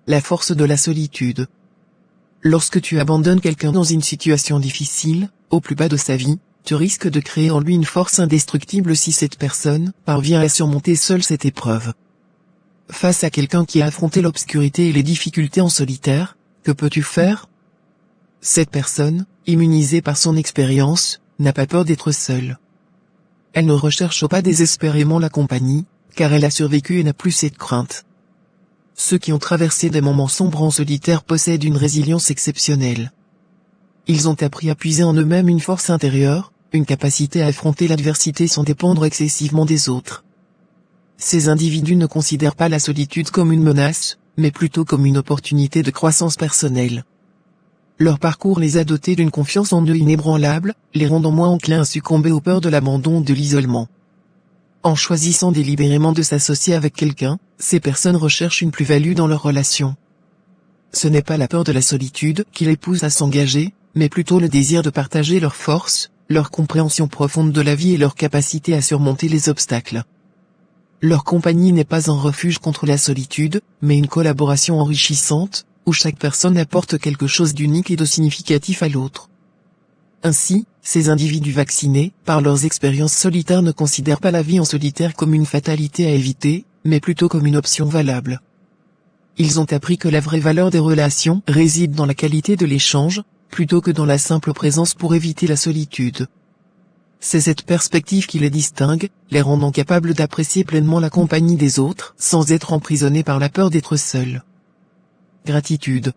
la force de la solitude. Lorsque tu abandonnes quelqu'un dans une situation difficile, au plus bas de sa vie, tu risques de créer en lui une force indestructible si cette personne parvient à surmonter seule cette épreuve. Face à quelqu'un qui a affronté l'obscurité et les difficultés en solitaire, que peux-tu faire? Cette personne, immunisée par son expérience, n'a pas peur d'être seule. Elle ne recherche pas désespérément la compagnie, car elle a survécu et n'a plus cette crainte. Ceux qui ont traversé des moments sombres en solitaire possèdent une résilience exceptionnelle. Ils ont appris à puiser en eux-mêmes une force intérieure, une capacité à affronter l'adversité sans dépendre excessivement des autres. Ces individus ne considèrent pas la solitude comme une menace, mais plutôt comme une opportunité de croissance personnelle. Leur parcours les a dotés d'une confiance en eux inébranlable, les rendant moins enclins à succomber aux peurs de l'abandon ou de l'isolement. En choisissant délibérément de s'associer avec quelqu'un, ces personnes recherchent une plus-value dans leur relation. Ce n'est pas la peur de la solitude qui les pousse à s'engager, mais plutôt le désir de partager leurs forces, leur compréhension profonde de la vie et leur capacité à surmonter les obstacles. Leur compagnie n'est pas un refuge contre la solitude, mais une collaboration enrichissante, où chaque personne apporte quelque chose d'unique et de significatif à l'autre. Ainsi, ces individus vaccinés, par leurs expériences solitaires ne considèrent pas la vie en solitaire comme une fatalité à éviter, mais plutôt comme une option valable. Ils ont appris que la vraie valeur des relations réside dans la qualité de l'échange, plutôt que dans la simple présence pour éviter la solitude. C'est cette perspective qui les distingue, les rendant capables d'apprécier pleinement la compagnie des autres, sans être emprisonnés par la peur d'être seuls. Gratitude.